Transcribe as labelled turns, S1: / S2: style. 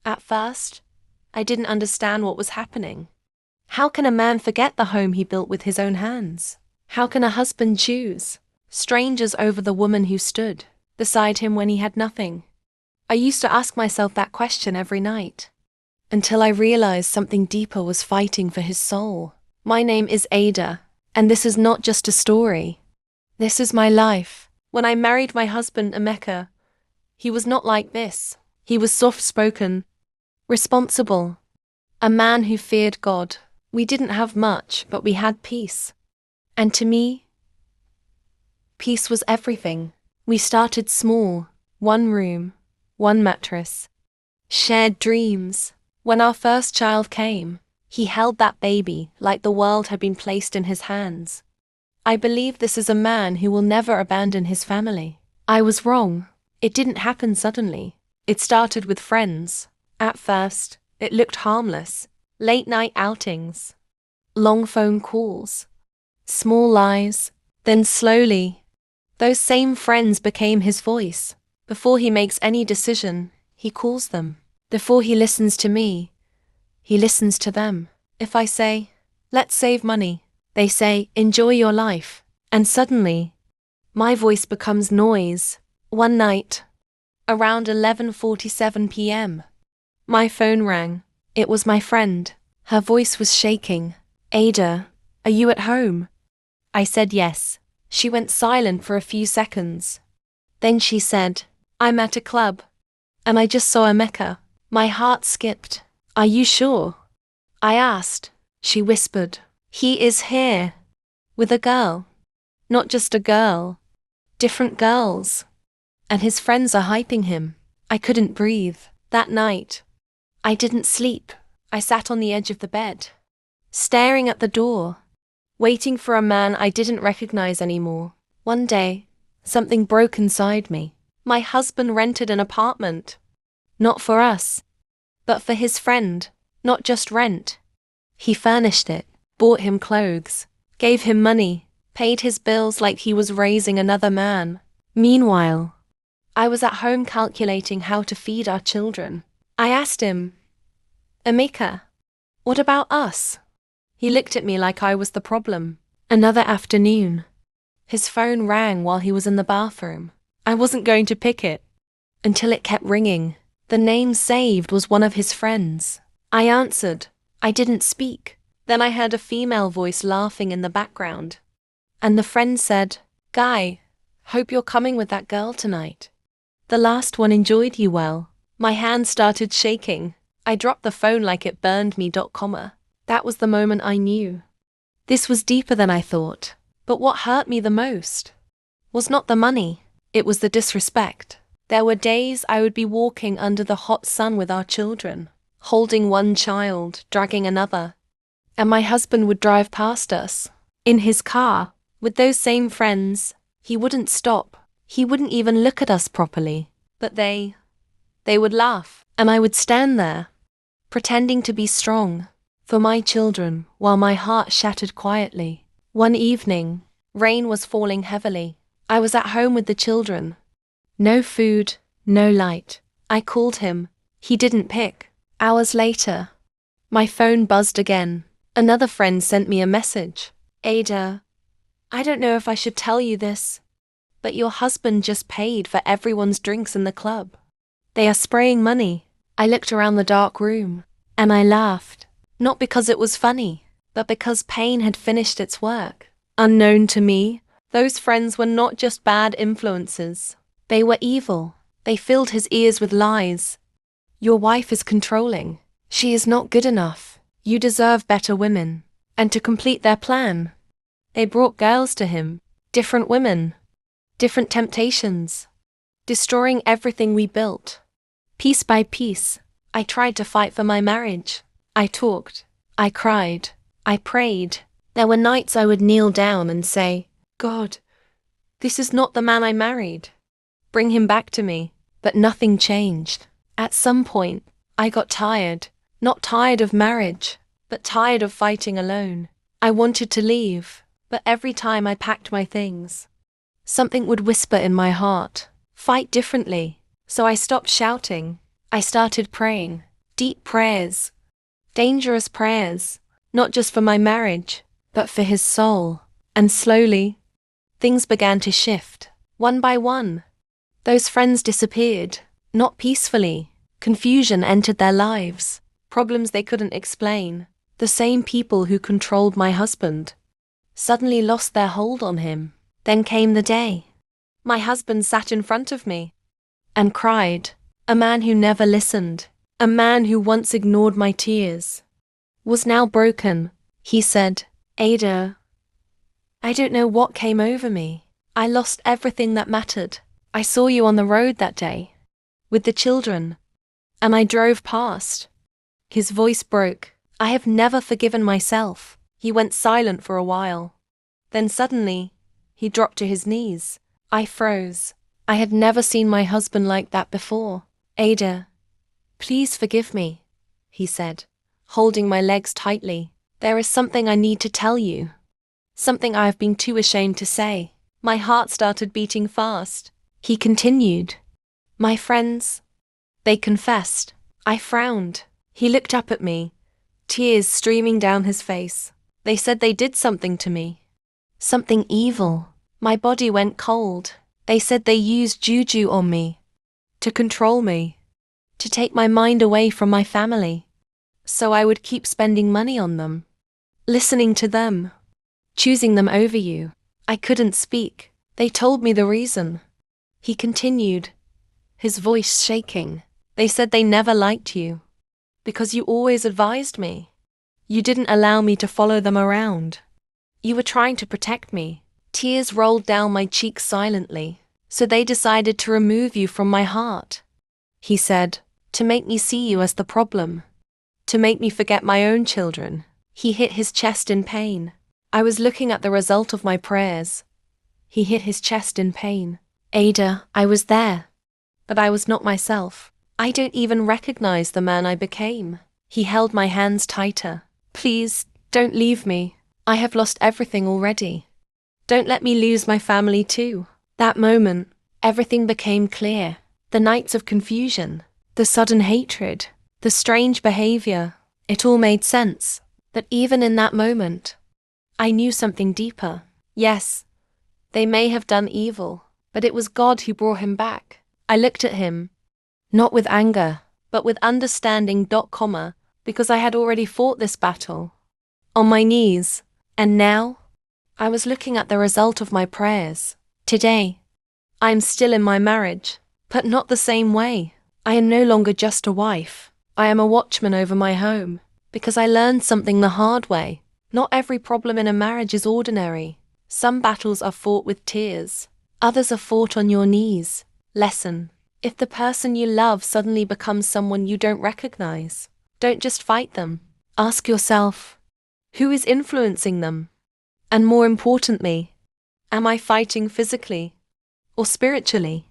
S1: At first, I didn't understand what was happening. How can a man forget the home he built with his own hands? How can a husband choose strangers over the woman who stood beside him when he had nothing? I used to ask myself that question every night, until I realized something deeper was fighting for his soul. My name is Ada, and this is not just a story. This is my life. When I married my husband, Emeka, he was not like this. He was soft-spoken, responsible, a man who feared God. We didn't have much, but we had peace. And to me, peace was everything. We started small, one room, one mattress, shared dreams. When our first child came, he held that baby like the world had been placed in his hands. I believe this is a man who will never abandon his family. I was wrong. It didn't happen suddenly. It started with friends. At first, it looked harmless. Late-night outings, long phone calls, small lies. Then slowly, those same friends became his voice. Before he makes any decision, he calls them. Before he listens to me, he listens to them. If I say, let's save money, they say, enjoy your life. And suddenly, my voice becomes noise. One night, around 11:47 p.m., my phone rang. It was my friend. Her voice was shaking. Ada, are you at home? I said yes. She went silent for a few seconds. Then she said, I'm at a club, and I just saw Emeka. My heart skipped. Are you sure? I asked. She whispered, he is here, with a girl. Not just a girl, different girls. And his friends are hyping him. I couldn't breathe. That night, I didn't sleep. I sat on the edge of the bed, staring at the door, waiting for a man I didn't recognize anymore. One day, something broke inside me. My husband rented an apartment. Not for us, but for his friend. Not just rent. He furnished it, bought him clothes, gave him money, paid his bills like he was raising another man. Meanwhile, I was at home calculating how to feed our children. I asked him, Emeka, what about us? He looked at me like I was the problem. Another afternoon, his phone rang while he was in the bathroom. I wasn't going to pick it, until it kept ringing. The name saved was one of his friends. I answered. I didn't speak. Then I heard a female voice laughing in the background. And the friend said, Guy, hope you're coming with that girl tonight. The last one enjoyed you well. My hand started shaking. I dropped the phone like it burned me. That was the moment I knew. This was deeper than I thought. But what hurt me the most was not the money. It was the disrespect. There were days I would be walking under the hot sun with our children, holding one child, dragging another. And my husband would drive past us, in his car, with those same friends. He wouldn't stop. He wouldn't even look at us properly. But they would laugh. And I would stand there, pretending to be strong for my children while my heart shattered quietly. One evening, rain was falling heavily. I was at home with the children. No food, no light. I called him. He didn't pick. Hours later, my phone buzzed again. Another friend sent me a message. Ada, I don't know if I should tell you this, but your husband just paid for everyone's drinks in the club. They are spraying money. I looked around the dark room, and I laughed. Not because it was funny, but because pain had finished its work. Unknown to me, those friends were not just bad influences. They were evil. They filled his ears with lies. Your wife is controlling. She is not good enough. You deserve better women. And to complete their plan, they brought girls to him. Different women. Different temptations. Destroying everything we built. Piece by piece, I tried to fight for my marriage. I talked. I cried. I prayed. There were nights I would kneel down and say, God, this is not the man I married. Bring him back to me. But nothing changed. At some point, I got tired. Not tired of marriage, but tired of fighting alone. I wanted to leave, but every time I packed my things, something would whisper in my heart, fight differently. So I stopped shouting. I started praying. Deep prayers. Dangerous prayers. Not just for my marriage, but for his soul. And slowly, things began to shift. One by one. Those friends disappeared. Not peacefully. Confusion entered their lives. Problems they couldn't explain. The same people who controlled my husband suddenly lost their hold on him. Then came the day. My husband sat in front of me and cried. A man who never listened. A man who once ignored my tears was now broken. He said, "Ada, I don't know what came over me. I lost everything that mattered. I saw you on the road that day with the children, and I drove past." His voice broke. I have never forgiven myself. He went silent for a while. Then suddenly, he dropped to his knees. I froze. I had never seen my husband like that before. "Ada, please forgive me," he said, holding my legs tightly. "There is something I need to tell you. Something I have been too ashamed to say." My heart started beating fast. He continued. "My friends, they confessed." I frowned. He looked up at me, tears streaming down his face. They said they did something to me. Something evil. My body went cold. They said they used juju on me, to control me, to take my mind away from my family, so I would keep spending money on them, listening to them, choosing them over you. I couldn't speak. They told me the reason. He continued, his voice shaking. They said they never liked you, because you always advised me. You didn't allow me to follow them around. You were trying to protect me. Tears rolled down my cheeks silently. So they decided to remove you from my heart. He said, to make me see you as the problem. To make me forget my own children. He hit his chest in pain. I was looking at the result of my prayers. He hit his chest in pain. "Ada, I was there, but I was not myself. I don't even recognize the man I became." He held my hands tighter. "Please, don't leave me. I have lost everything already. Don't let me lose my family too." That moment, everything became clear. The nights of confusion, the sudden hatred, the strange behavior, it all made sense. But even in that moment, I knew something deeper. Yes, they may have done evil, but it was God who brought him back. I looked at him, not with anger, but with understanding, because I had already fought this battle, on my knees, and now, I was looking at the result of my prayers. Today, I am still in my marriage, but not the same way. I am no longer just a wife. I am a watchman over my home, because I learned something the hard way. Not every problem in a marriage is ordinary. Some battles are fought with tears. Others are fought on your knees. Lesson: if the person you love suddenly becomes someone you don't recognize, don't just fight them. Ask yourself, who is influencing them? And more importantly, am I fighting physically or spiritually?